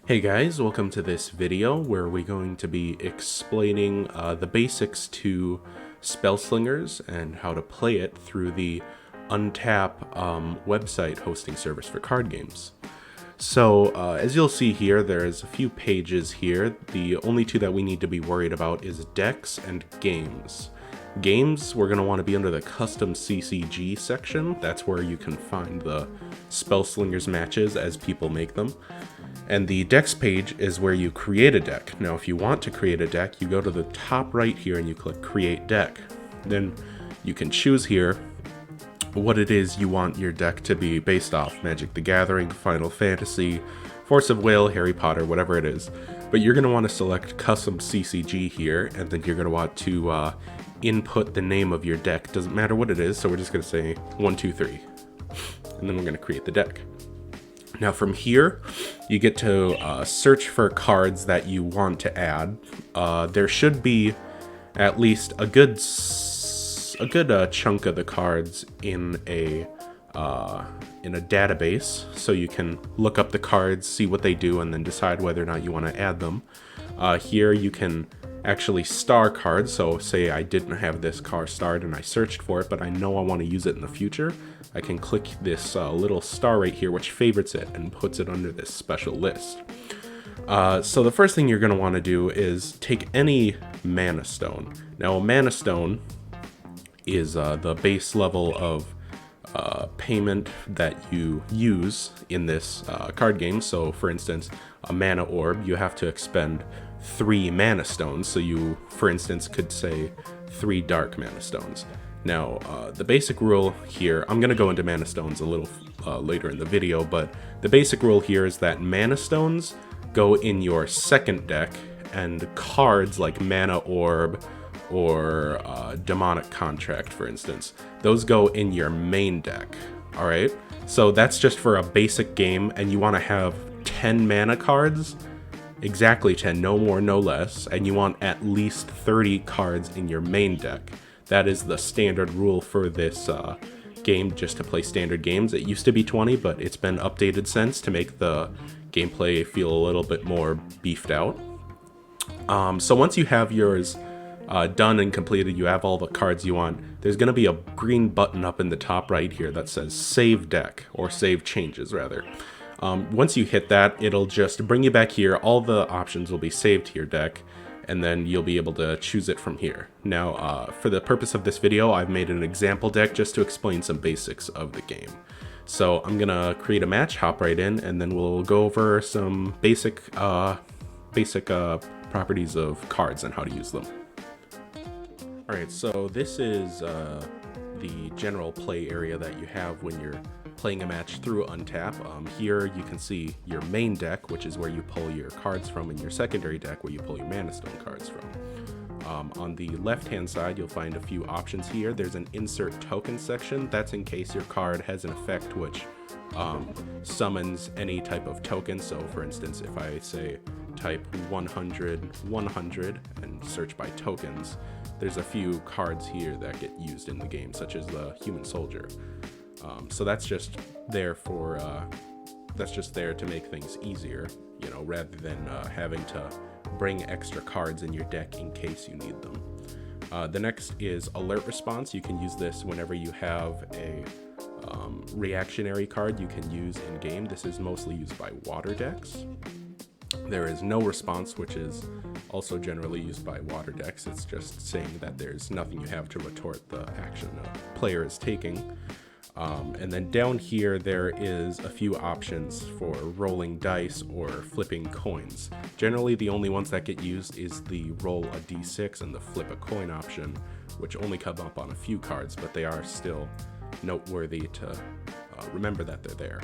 Hey guys, welcome to this video where we're going to be explaining the basics to SpellSlingers and how to play it through the Untap website hosting service for card games. So as you'll see here, there's a few pages here. The only two that we need to be worried about is decks and games. Games, we're going to want to be under the custom CCG section. That's where you can find the SpellSlingers matches as people make them. And the decks page is where you create a deck. Now, if you want to create a deck, you go to the top right here and you click Create Deck. Then you can choose here what it is you want your deck to be based off. Magic the Gathering, Final Fantasy, Force of Will, Harry Potter, whatever it is. But you're going to want to select Custom CCG here, and then you're going to want to input the name of your deck. Doesn't matter what it is, so we're just going to say 1, 2, 3. And then we're going to create the deck. Now from here, you get to search for cards that you want to add. There should be at least a good chunk of the cards in a database, so you can look up the cards, see what they do, and then decide whether or not you want to add them. Here you can actually star cards, so say I didn't have this card starred and I searched for it, but I know I want to use it in the future. I can click this little star right here, which favorites it and puts it under this special list. So the first thing you're going to want to do is take any mana stone. Now, a mana stone is the base level of payment that you use in this card game. So, for instance, a mana orb, you have to expend 3 mana stones. So you, for instance, could say 3 dark mana stones. Now, the basic rule here, I'm going to go into mana stones a little later in the video, but the basic rule here is that mana stones go in your second deck, and cards like mana orb or demonic contract, for instance, those go in your main deck. All right, so that's just for a basic game, and you want to have 10 mana cards, exactly 10, no more, no less, and you want at least 30 cards in your main deck. That is the standard rule for this game, just to play standard games. It used to be 20, but it's been updated since to make the gameplay feel a little bit more beefed out. So once you have yours done and completed, you have all the cards you want, there's going to be a green button up in the top right here that says Save Deck, or Save Changes, rather. Once you hit that, it'll just bring you back here. All the options will be saved to your deck, and then you'll be able to choose it from here. Now, for the purpose of this video, I've made an example deck just to explain some basics of the game. So I'm gonna create a match, hop right in, and then we'll go over some basic properties of cards and how to use them. Alright, so this is the general play area that you have when you're playing a match through Untap. Here you can see your main deck, which is where you pull your cards from, and your secondary deck, where you pull your mana stone cards from. On the left hand side, you'll find a few options here. There's an insert token section. That's in case your card has an effect which summons any type of token. So for instance, if I say type 100 100 and search by tokens, there's a few cards here that get used in the game, such as the human soldier. So that's just there for to make things easier, you know, rather than having to bring extra cards in your deck in case you need them. The next is alert response. You can use this whenever you have a reactionary card you can use in game. This is mostly used by water decks. There is no response, which is also generally used by water decks. It's just saying that there's nothing you have to retort the action a player is taking. And then down here, there is a few options for rolling dice or flipping coins. Generally, the only ones that get used is the roll a d6 and the flip a coin option, which only come up on a few cards, but they are still noteworthy to remember that they're there.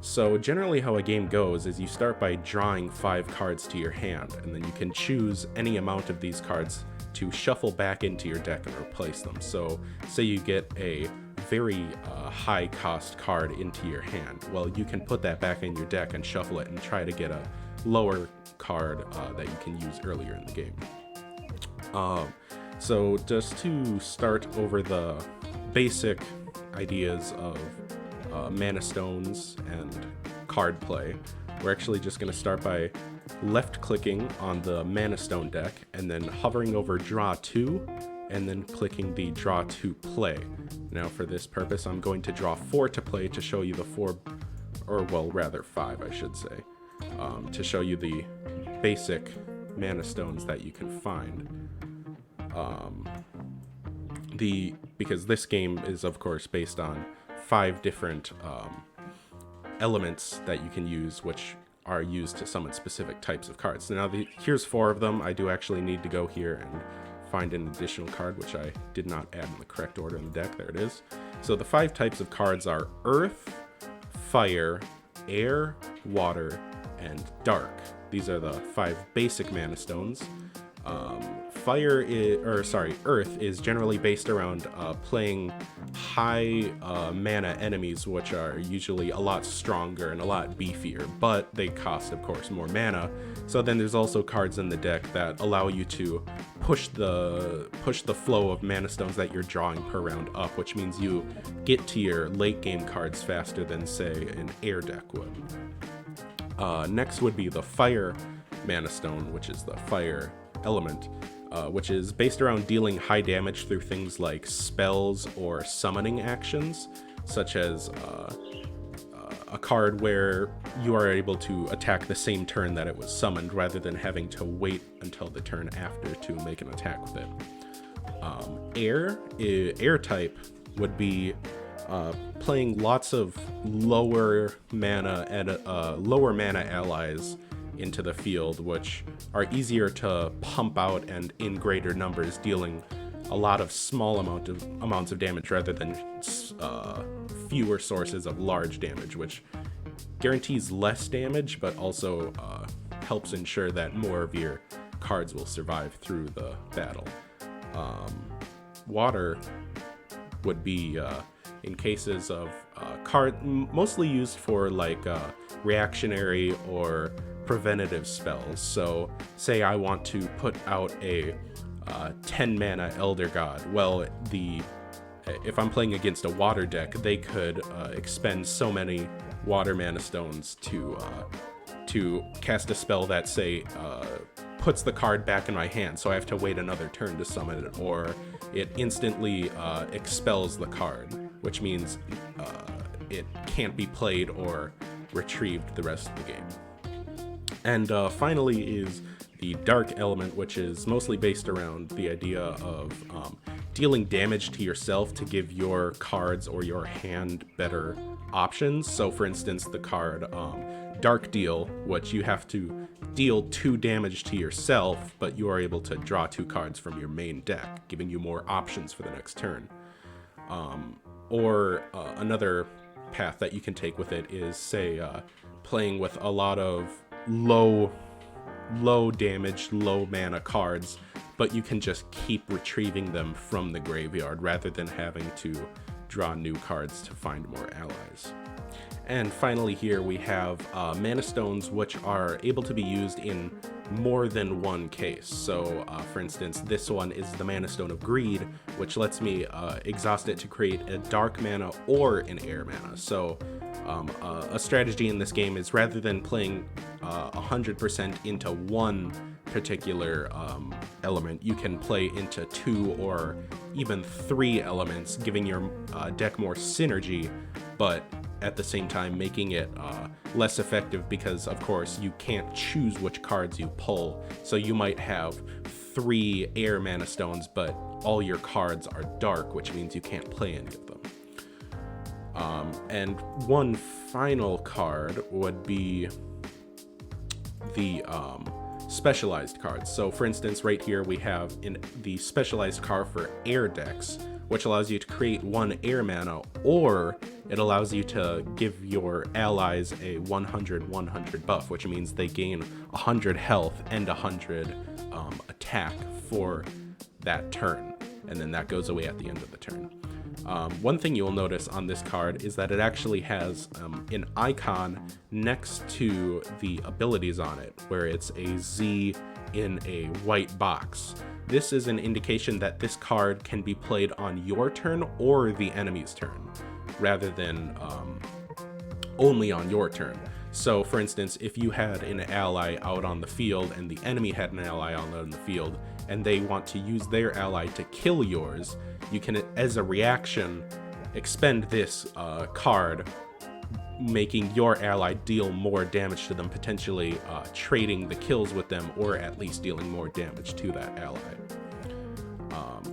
So generally how a game goes is you start by drawing 5 cards to your hand, and then you can choose any amount of these cards to shuffle back into your deck and replace them. So say you get a very high cost card into your hand. Well, you can put that back in your deck and shuffle it and try to get a lower card that you can use earlier in the game. So just to start over the basic ideas of mana stones and card play, we're actually just going to start by left-clicking on the Mana Stone deck, and then hovering over Draw 2, and then clicking the Draw to Play. Now for this purpose, I'm going to draw 4 to play to show you the 4, or well, rather 5, I should say, to show you the basic Mana Stones that you can find. Because this game is, of course, based on 5 different elements that you can use, which are used to summon specific types of cards. Now, here's 4 of them. I do actually need to go here and find an additional card, which I did not add in the correct order in the deck. There it is. So the 5 types of cards are Earth, Fire, Air, Water, and Dark. These are the 5 basic Mana Stones. Earth is generally based around playing high mana enemies, which are usually a lot stronger and a lot beefier, but they cost, of course, more mana. So then there's also cards in the deck that allow you to push the flow of Mana Stones that you're drawing per round up, which means you get to your late game cards faster than, say, an Air deck would. Next would be the Fire Mana Stone, which is the Fire element, which is based around dealing high damage through things like spells or summoning actions, such as a card where you are able to attack the same turn that it was summoned rather than having to wait until the turn after to make an attack with it. Air type would be playing lots of lower mana allies into the field, which are easier to pump out and in greater numbers, dealing a lot of small amounts of damage rather than fewer sources of large damage, which guarantees less damage but also helps ensure that more of your cards will survive through the battle. Water would be in cases of mostly used for like reactionary or preventative spells. So say I want to put out a 10 mana Elder God. Well, if I'm playing against a water deck, they could expend so many water Mana Stones to cast a spell that, say, puts the card back in my hand, so I have to wait another turn to summon it, or it instantly expels the card, which means it can't be played or retrieved the rest of the game. And finally is the Dark element, which is mostly based around the idea of dealing damage to yourself to give your cards or your hand better options. So for instance, the card Dark Deal, which you have to deal 2 damage to yourself, but you are able to draw 2 cards from your main deck, giving you more options for the next turn. Or another path that you can take with it is, say, playing with a lot of low damage, low mana cards, but you can just keep retrieving them from the graveyard rather than having to draw new cards to find more allies. And finally here we have Mana Stones, which are able to be used in more than one case. So for instance, this one is the Mana Stone of Greed, which lets me exhaust it to create a dark mana or an air mana. So a strategy in this game is, rather than playing 100% into one particular element, you can play into 2 or even 3 elements, giving your deck more synergy, but at the same time making it less effective, because of course you can't choose which cards you pull. So you might have 3 air Mana Stones, but all your cards are dark, which means you can't play any of them. And one final card would be the specialized cards. So for instance, right here we have the specialized card for air decks, which allows you to create 1 air mana, or it allows you to give your allies a 100/100 buff, which means they gain 100 health and 100 attack for that turn, and then that goes away at the end of the turn. One thing you'll notice on this card is that it actually has an icon next to the abilities on it, where it's a Z in a white box. This is an indication that this card can be played on your turn or the enemy's turn, rather than only on your turn. So for instance, if you had an ally out on the field and the enemy had an ally out on the field and they want to use their ally to kill yours, you can, as a reaction, expend this card, making your ally deal more damage to them, potentially trading the kills with them, or at least dealing more damage to that ally.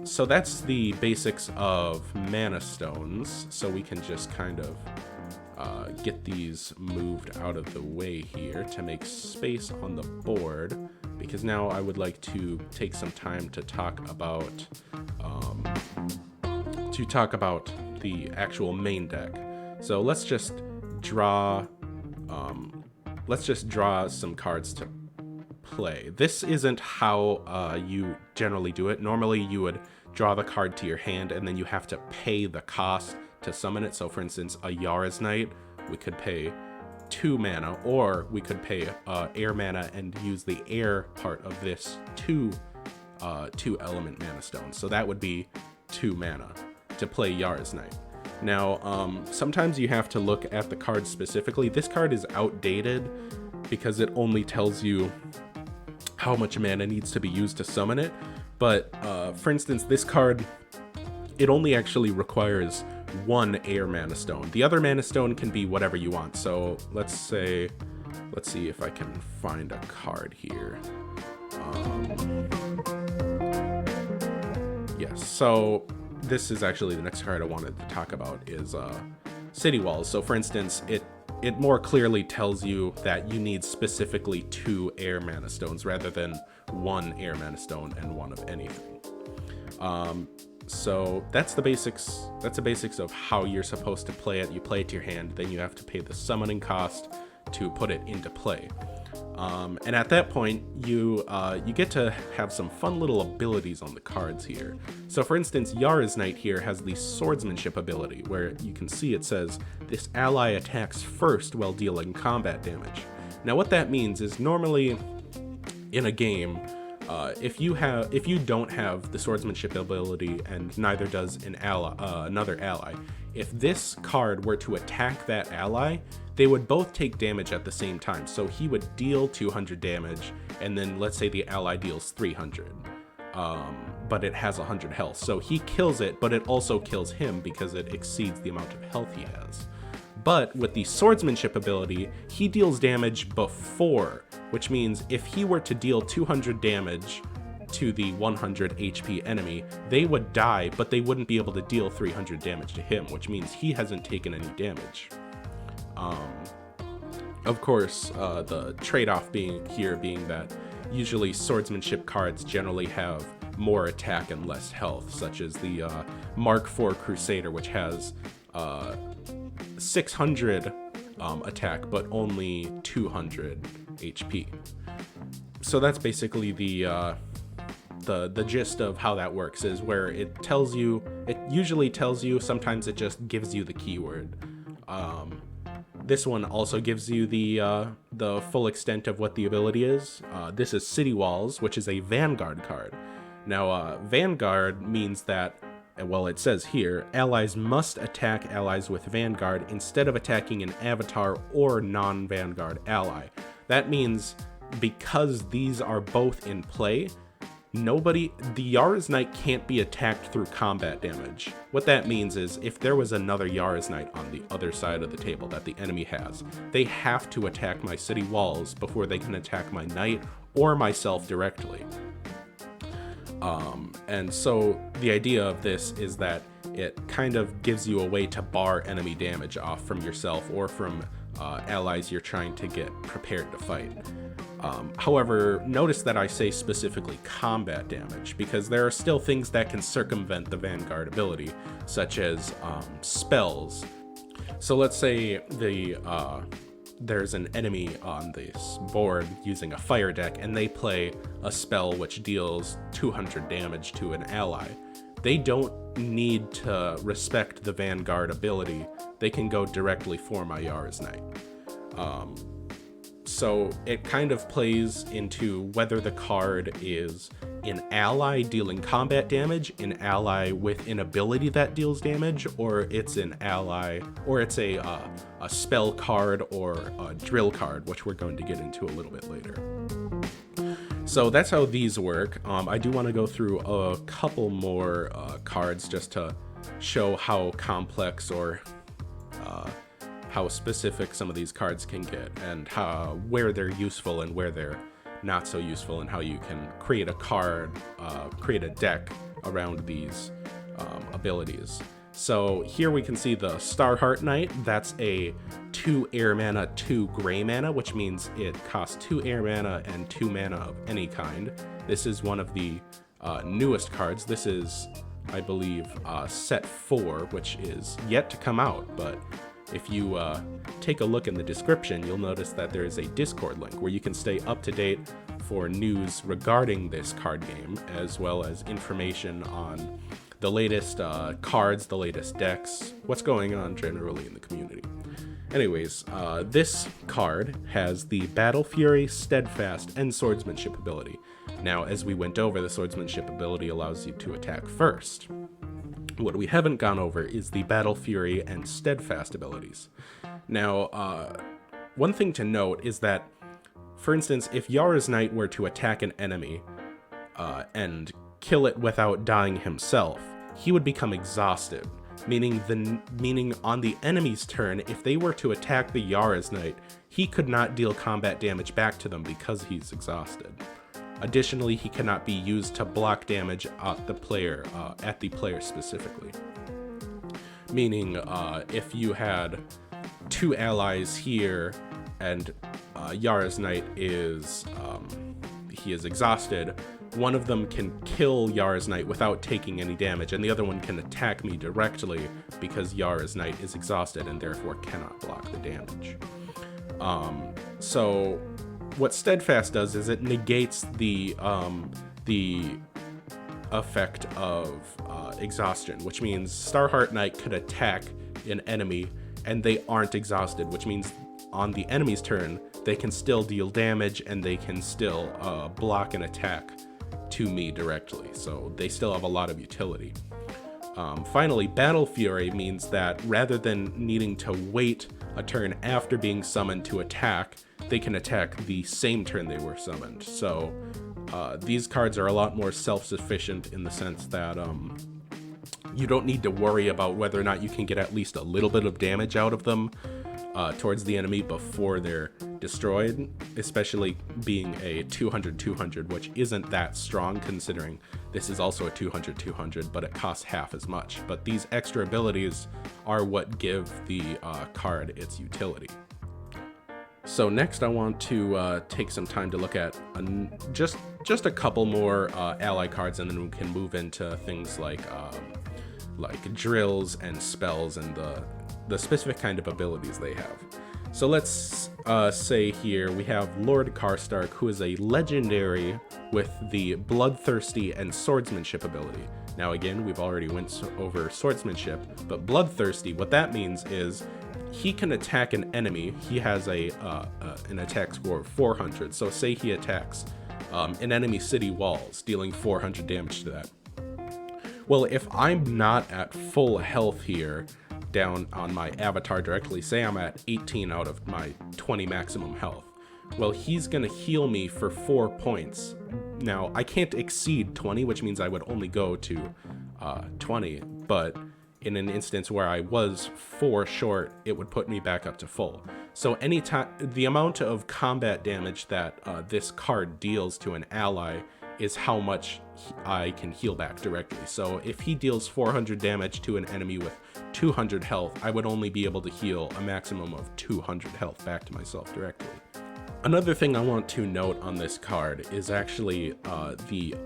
So that's the basics of mana stones. So we can just kind of get these moved out of the way here to make space on the board, because now I would like to take some time to talk about the actual main deck. So let's just draw some cards to play. This isn't how you generally do it. Normally you would draw the card to your hand and then you have to pay the cost to summon it. So for instance, a Yara's Knight, we could pay 2 mana, or we could pay air mana and use the air part of this 2 element mana stone. So that would be 2 mana to play Yara's Knight. Now, sometimes you have to look at the card specifically. This card is outdated because it only tells you how much mana needs to be used to summon it. But for instance, this card, it only actually requires 1 air mana stone. The other mana stone can be whatever you want. So let's see if I can find a card here. Yes, so this is actually the next card I wanted to talk about, is City Walls. So for instance, it more clearly tells you that you need specifically 2 air mana stones rather than 1 air mana stone and 1 of anything. So that's the basics. That's the basics of how you're supposed to play it. You play it to your hand, then you have to pay the summoning cost to put it into play. And at that point, you get to have some fun little abilities on the cards here. So for instance, Yara's Knight here has the swordsmanship ability, where you can see it says, this ally attacks first while dealing combat damage. Now what that means is, normally in a game, if you don't have the swordsmanship ability and neither does another ally, if this card were to attack that ally, they would both take damage at the same time. So he would deal 200 damage, and then let's say the ally deals 300, but it has 100 health. So he kills it, but it also kills him because it exceeds the amount of health he has. But with the swordsmanship ability, he deals damage before, which means if he were to deal 200 damage to the 100 HP enemy, they would die, but they wouldn't be able to deal 300 damage to him, which means he hasn't taken any damage. Of course, the trade-off being that usually swordsmanship cards generally have more attack and less health, such as the Mark IV Crusader, which has 600 attack but only 200 HP. So that's basically the gist of how that works, is where it usually tells you, sometimes it just gives you the keyword. This one also gives you the full extent of what the ability is. This is City Walls, which is a Vanguard card. Now, Vanguard means that, well, it says here, allies must attack allies with Vanguard instead of attacking an avatar or non-Vanguard ally. That means because these are both in play, the Yara's Knight can't be attacked through combat damage. What that means is, if there was another Yara's Knight on the other side of the table that the enemy has, they have to attack my city walls before they can attack my knight or myself directly. And so the idea of this is that it kind of gives you a way to bar enemy damage off from yourself or from allies you're trying to get prepared to fight. However, notice that I say specifically combat damage, because there are still things that can circumvent the Vanguard ability, such as spells. So let's say there's an enemy on this board using a fire deck, and they play a spell which deals 200 damage to an ally. They don't need to respect the Vanguard ability. They can go directly for my Yara's Knight. So it kind of plays into whether the card is an ally dealing combat damage, an ally with an ability that deals damage, or it's an ally, or it's a spell card or a drill card, which we're going to get into a little bit later. So that's how these work. I do want to go through a couple more cards just to show how complex or how specific some of these cards can get, and where they're useful and where they're not so useful, and how you can create a card, create a deck around these abilities. So here we can see the Starheart Knight. That's a 2 air mana, 2 gray mana, which means it costs 2 air mana and 2 mana of any kind. This is one of the newest cards. This is, I believe, set 4, which is yet to come out, but if you take a look in the description, you'll notice that there is a Discord link where you can stay up to date for news regarding this card game, as well as information on the latest cards, the latest decks, what's going on generally in the community. Anyways, this card has the Battle Fury, Steadfast, and Swordsmanship ability. Now, as we went over, the Swordsmanship ability allows you to attack first. What we haven't gone over is the Battle Fury and Steadfast abilities. Now, one thing to note is that, for instance, if Yara's Knight were to attack an enemy and kill it without dying himself, he would become exhausted, meaning on the enemy's turn, if they were to attack the Yara's Knight, he could not deal combat damage back to them because he's exhausted. Additionally, he cannot be used to block damage at the player specifically. Meaning, if you had 2 allies here and Yara's Knight is exhausted, one of them can kill Yara's Knight without taking any damage, and the other one can attack me directly because Yara's Knight is exhausted and therefore cannot block the damage. So what Steadfast does is it negates the effect of exhaustion, which means Starheart Knight could attack an enemy and they aren't exhausted, which means on the enemy's turn they can still deal damage and they can still block an attack to me directly, so they still have a lot of utility. Finally, Battle Fury means that rather than needing to wait a turn after being summoned to attack, they can attack the same turn they were summoned. So these cards are a lot more self-sufficient in the sense that you don't need to worry about whether or not you can get at least a little bit of damage out of them towards the enemy before they're destroyed, especially being a 200-200, which isn't that strong considering this is also a 200-200, but it costs half as much. But these extra abilities are what give the card its utility. So next I want to take some time to look at just a couple more ally cards, and then we can move into things like drills and spells and the specific kind of abilities they have. So let's say here we have Lord Karstark, who is a legendary with the Bloodthirsty and Swordsmanship ability. Now again, we've already went over Swordsmanship, but Bloodthirsty, what that means is he can attack an enemy. He has an attack score of 400. So say he attacks an enemy city walls, dealing 400 damage to that. Well, if I'm not at full health here, down on my avatar directly, say I'm at 18 out of my 20 maximum health, well, he's gonna heal me for 4 points. Now, I can't exceed 20, which means I would only go to 20, but in an instance where I was 4 short, it would put me back up to full. So anytime, the amount of combat damage that this card deals to an ally is how much I can heal back directly. So if he deals 400 damage to an enemy with 200 health, I would only be able to heal a maximum of 200 health back to myself directly. Another thing I want to note on this card is actually the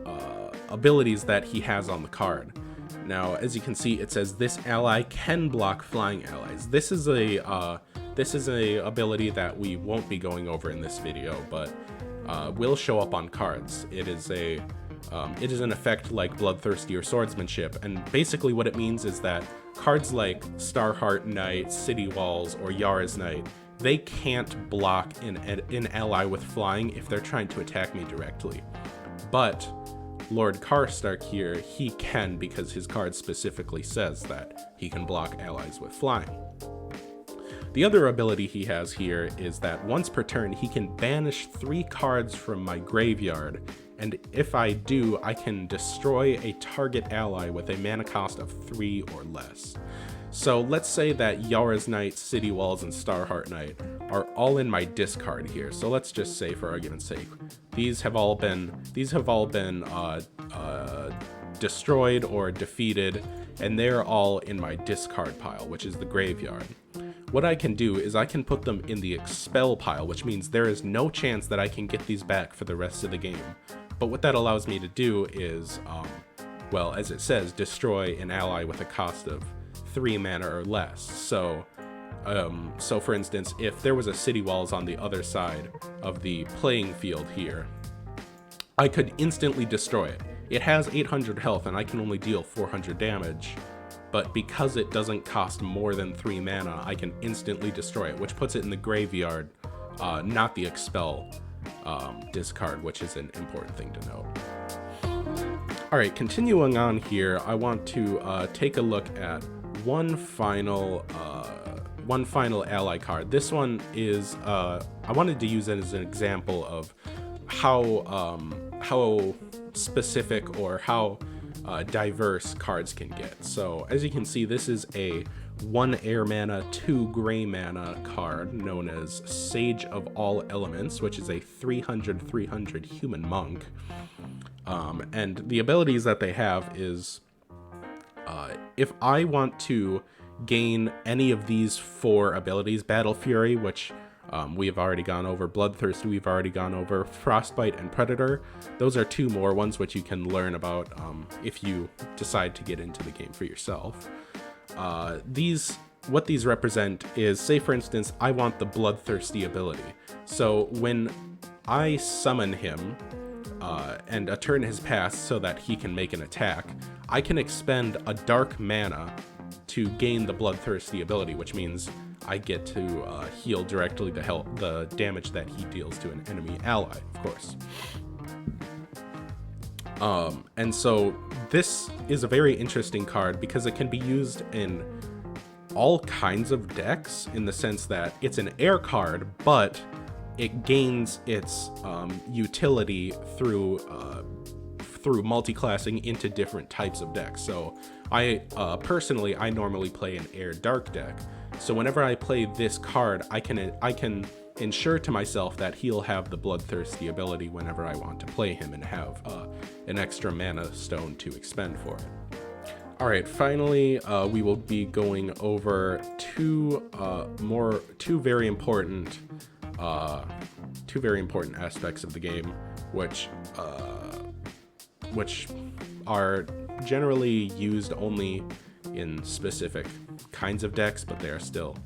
abilities that he has on the card. Now, as you can see, it says this ally can block flying allies. This is a ability that we won't be going over in this video, but will show up on cards. It is an effect like Bloodthirsty or Swordsmanship, and basically what it means is that cards like Starheart Knight, City Walls, or Yara's Knight, they can't block an ally with flying if they're trying to attack me directly. But Lord Karstark here, he can because his card specifically says that he can block allies with flying. The other ability he has here is that once per turn, he can banish 3 cards from my graveyard, and if I do, I can destroy a target ally with a mana cost of 3 or less. So let's say that Yara's Knight, City Walls, and Starheart Knight are all in my discard here. So let's just say, for argument's sake, these have all been destroyed or defeated, and they're all in my discard pile, which is the graveyard. What I can do is I can put them in the expel pile, which means there is no chance that I can get these back for the rest of the game. But what that allows me to do is, well, as it says, destroy an ally with a cost of 3 mana or less. So for instance, if there was a City Walls on the other side of the playing field here, I could instantly destroy it. It has 800 health and I can only deal 400 damage, but because it doesn't cost more than 3 mana, I can instantly destroy it, which puts it in the graveyard, not the expel discard, which is an important thing to note. Alright, continuing on here, I want to take a look at one final ally card. This one is, I wanted to use it as an example of how specific or how diverse cards can get. So as you can see, this is a 1 air mana, 2 gray mana card known as Sage of All Elements, which is a 300/300 human monk. And the abilities that they have is, if I want to gain any of these 4 abilities, Battle Fury, which we have already gone over, Bloodthirsty we've already gone over, Frostbite and Predator, those are 2 more ones which you can learn about if you decide to get into the game for yourself. What these represent is, say for instance, I want the Bloodthirsty ability. So when I summon him, and a turn has passed so that he can make an attack, I can expend a dark mana to gain the Bloodthirsty ability, which means I get to heal directly to help the damage that he deals to an enemy ally, of course. And so this is a very interesting card because it can be used in all kinds of decks, in the sense that it's an air card, but it gains its utility through multi-classing into different types of decks. So I personally normally play an air dark deck. So whenever I play this card, I can ensure to myself that he'll have the Bloodthirsty ability whenever I want to play him and have an extra mana stone to expend for it. All right, finally, we will be going over two very important aspects of the game, which are generally used only in specific kinds of decks, but they are still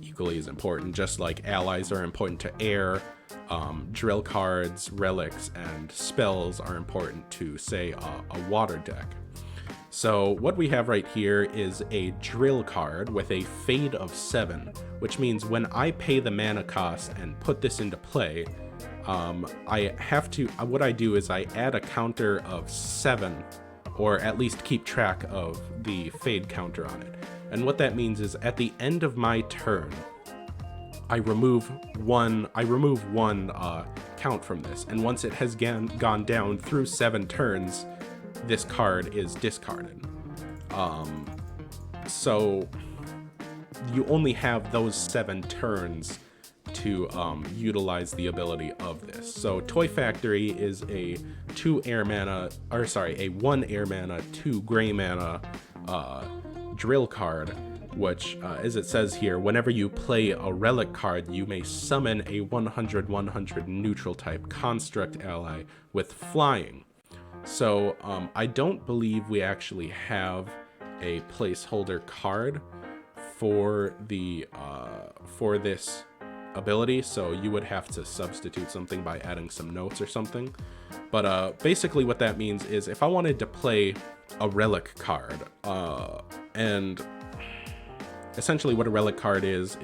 equally as important. Just like allies are important to air, drill cards, relics, and spells are important to, say, a water deck. So what we have right here is a drill card with a fade of 7, which means when I pay the mana cost and put this into play, what I do is I add a counter of 7, or at least keep track of the fade counter on it. And what that means is at the end of my turn, I remove one count from this, and once it has gone down through 7 turns, this card is discarded. So you only have those 7 turns to utilize the ability of this. So Toy Factory is a 1 air mana, 2 gray mana drill card, which, as it says here, whenever you play a relic card, you may summon a 100/100 neutral type construct ally with flying. So I don't believe we actually have a placeholder card for this ability, so you would have to substitute something by adding some notes or something. But basically what that means is if I wanted to play a relic card, and essentially what a relic card is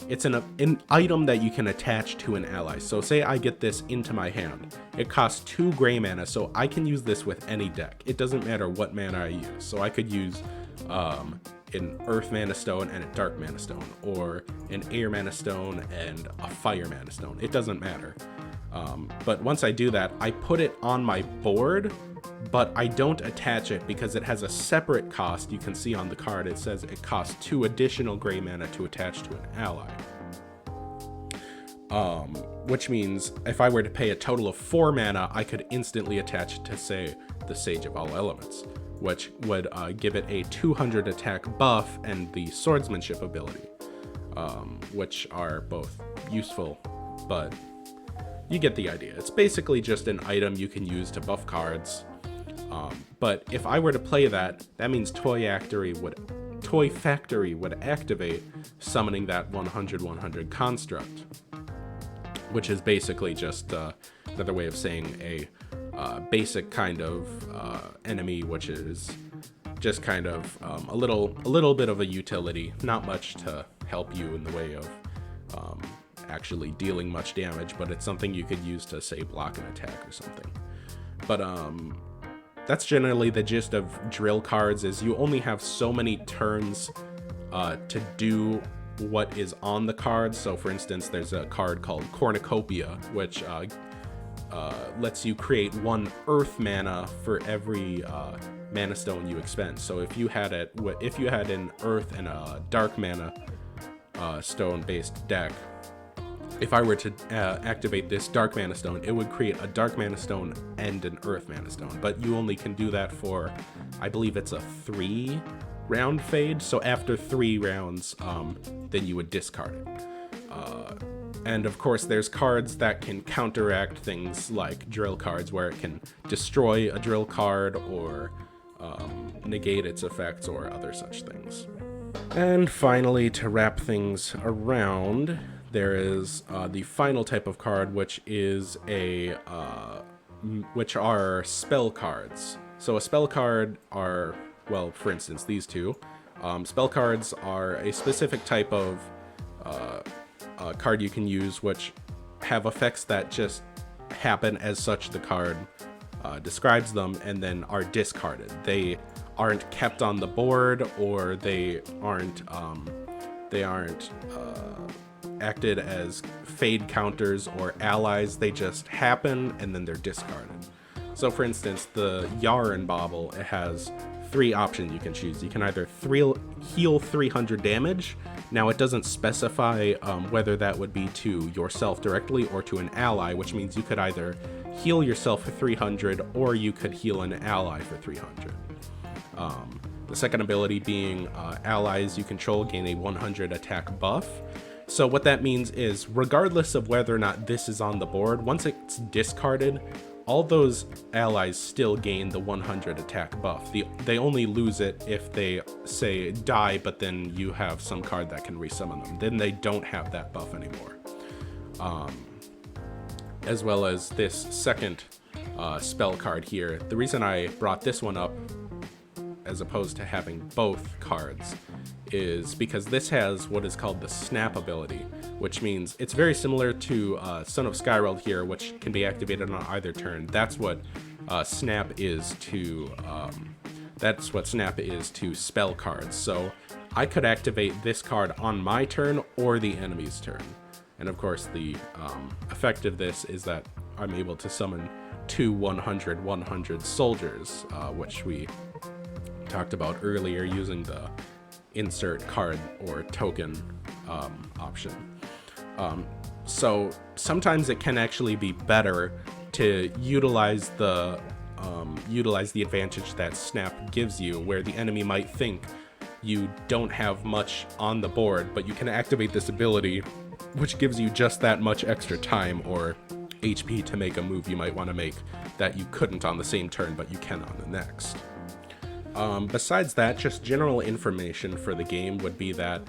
it's an item that you can attach to an ally. So say I get this into my hand. It costs 2 gray mana, so I can use this with any deck. It doesn't matter what mana I use. So I could use an earth mana stone and a dark mana stone, or an air mana stone and a fire mana stone. It doesn't matter. But once I do that, I put it on my board, but I don't attach it because it has a separate cost. You can see on the card it says it costs 2 additional gray mana to attach to an ally. Which means if I were to pay a total of 4 mana, I could instantly attach it to, say, the Sage of All Elements, which would give it a 200 attack buff and the swordsmanship ability, which are both useful, but you get the idea. It's basically just an item you can use to buff cards. But if I were to play that, that means Toy Factory would activate, summoning that 100/100 construct, which is basically just another way of saying a basic kind of enemy, which is just kind of a little bit of a utility, not much to help you in the way of actually dealing much damage, but it's something you could use to, say, block an attack or something. But that's generally the gist of drill cards, is you only have so many turns to do what is on the card. So for instance, there's a card called Cornucopia, which lets you create 1 earth mana for every mana stone you expend. So if you had an earth and a dark mana stone based deck, if I were to activate this dark mana stone, it would create a dark mana stone and an earth mana stone. But you only can do that for, I believe it's a 3 round fade. So after 3 rounds, then you would discard it. And of course, there's cards that can counteract things like drill cards, where it can destroy a drill card or negate its effects or other such things. And finally, to wrap things around, there is the final type of card, which is which are spell cards. So a spell card are, well, for instance, these two. Spell cards are a specific type of card you can use, which have effects that just happen as such the card describes them, and then are discarded. They aren't kept on the board, or they aren't acted as fade counters or allies. They just happen and then they're discarded. So for instance, the Yarn Bauble, it has 3 options you can choose. You can either heal 300 damage. Now it doesn't specify whether that would be to yourself directly or to an ally, which means you could either heal yourself for 300 or you could heal an ally for 300. The second ability being allies you control gain a 100 attack buff. So what that means is, regardless of whether or not this is on the board, once it's discarded, all those allies still gain the 100 attack buff. They only lose it if they, say, die, but then you have some card that can resummon them. Then they don't have that buff anymore. As well as this second spell card here. The reason I brought this one up, as opposed to having both cards, is because this has what is called the Snap ability, which means it's very similar to Son of Skyworld here, which can be activated on either turn. That's what Snap is to spell cards. So I could activate this card on my turn or the enemy's turn. And of course, the effect of this is that I'm able to summon 2 100/100 soldiers, which we talked about earlier using the insert card or token option. So sometimes it can actually be better to utilize the advantage that Snap gives you, where the enemy might think you don't have much on the board, but you can activate this ability, which gives you just that much extra time or HP to make a move you might want to make that you couldn't on the same turn, but you can on the next. Besides that, just general information for the game would be that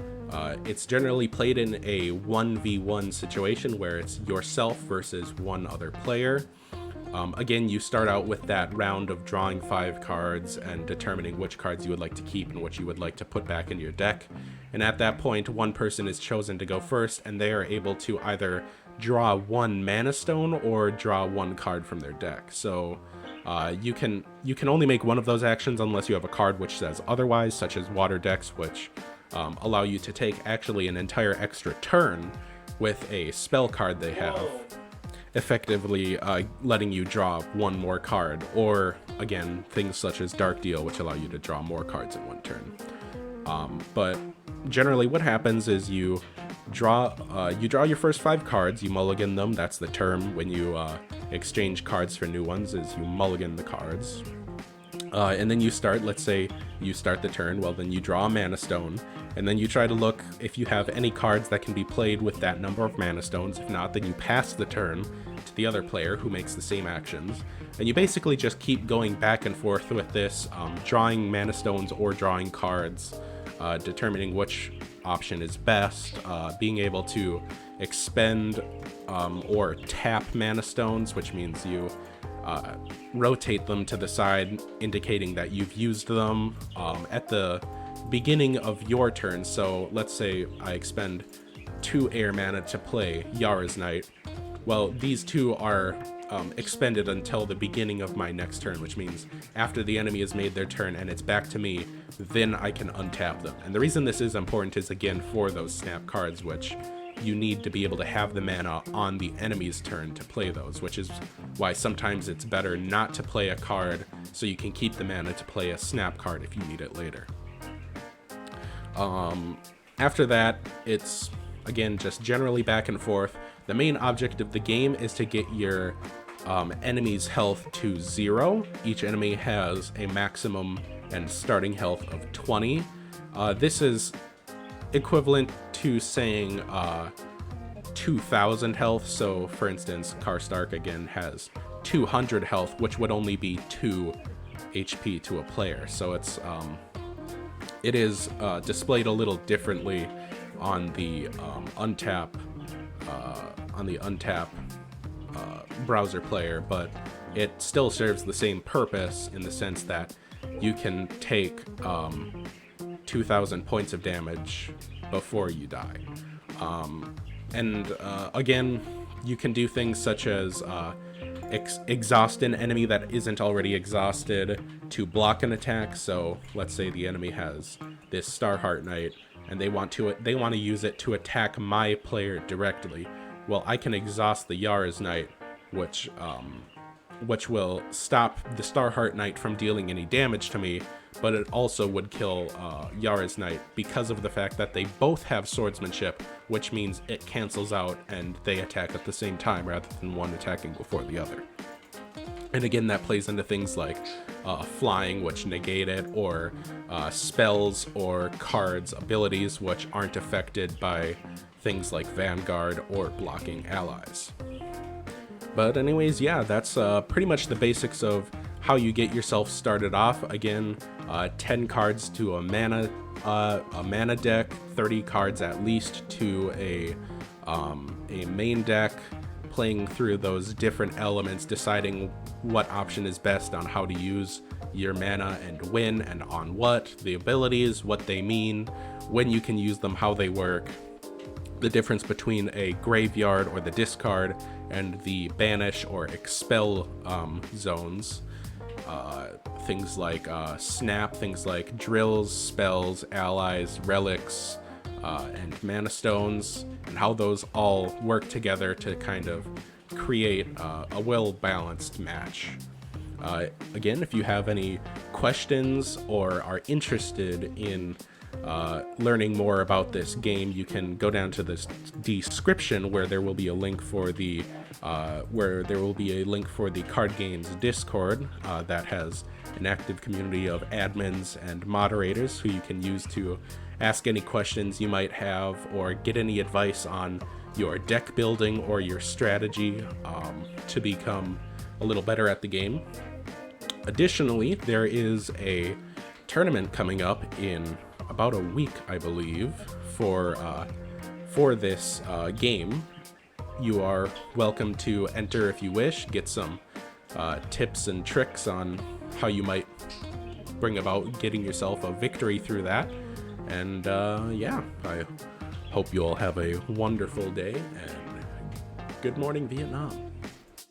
it's generally played in a 1v1 situation where it's yourself versus one other player. Again, you start out with that round of drawing 5 cards and determining which cards you would like to keep and which you would like to put back into your deck. And at that point, one person is chosen to go first, and they are able to either draw 1 mana stone or draw 1 card from their deck. So you can only make one of those actions unless you have a card which says otherwise, such as water decks, which allow you to take actually an entire extra turn with a spell card they have, effectively letting you draw 1 more card, or again, things such as Dark Deal, which allow you to draw more cards in 1 turn. But generally what happens is you draw your first 5 cards, you mulligan them. That's the term when you exchange cards for new ones, is you mulligan the cards. And then you start, let's say you start the turn, well then you draw a mana stone, and then you try to look if you have any cards that can be played with that number of mana stones. If not, then you pass the turn to the other player who makes the same actions. And you basically just keep going back and forth with this, drawing mana stones or drawing cards, determining which option is best, being able to expend or tap mana stones, which means you rotate them to the side, indicating that you've used them at the beginning of your turn. So let's say I expend 2 air mana to play Yara's Knight. Well, these 2 are expended until the beginning of my next turn, which means after the enemy has made their turn and it's back to me, then I can untap them. And the reason this is important is, again, for those snap cards, which you need to be able to have the mana on the enemy's turn to play those, which is why sometimes it's better not to play a card so you can keep the mana to play a snap card if you need it later. After that, it's, again, just generally back and forth. The main object of the game is to get your enemy's health to 0. Each enemy has a maximum and starting health of 20. This is equivalent to saying 2,000 health. So for instance, Karstark again has 200 health, which would only be 2 HP to a player. So it is displayed a little differently on the untap browser player, but it still serves the same purpose in the sense that you can take 2,000 points of damage before you die. Again, you can do things such as exhaust an enemy that isn't already exhausted to block an attack. So let's say the enemy has this Starheart Knight and they want to use it to attack my player directly. Well, I can exhaust the Yara's Knight, which will stop the Starheart Knight from dealing any damage to me, but it also would kill Yara's Knight because of the fact that they both have swordsmanship, which means it cancels out and they attack at the same time rather than one attacking before the other. And again, that plays into things like flying, which negate it, or spells or cards, abilities, which aren't affected by things like Vanguard or blocking allies. But anyways, yeah, that's pretty much the basics of how you get yourself started off. Again, 10 cards to a mana deck, 30 cards at least to a main deck, playing through those different elements, deciding what option is best on how to use your mana and when and on what, the abilities, what they mean, when you can use them, how they work, the difference between a graveyard or the discard and the banish or expel zones, things like snap, things like drills, spells, allies, relics, and mana stones, and how those all work together to kind of create a well-balanced match. Again, if you have any questions or are interested in learning more about this game, you can go down to the description where there will be a link for the Card Games Discord that has an active community of admins and moderators who you can use to ask any questions you might have or get any advice on your deck building or your strategy to become a little better at the game. Additionally, there is a tournament coming up in about a week, I believe, for this game. You are welcome to enter if you wish, get some tips and tricks on how you might bring about getting yourself a victory through that. And yeah, I hope you all have a wonderful day, and good morning, Vietnam.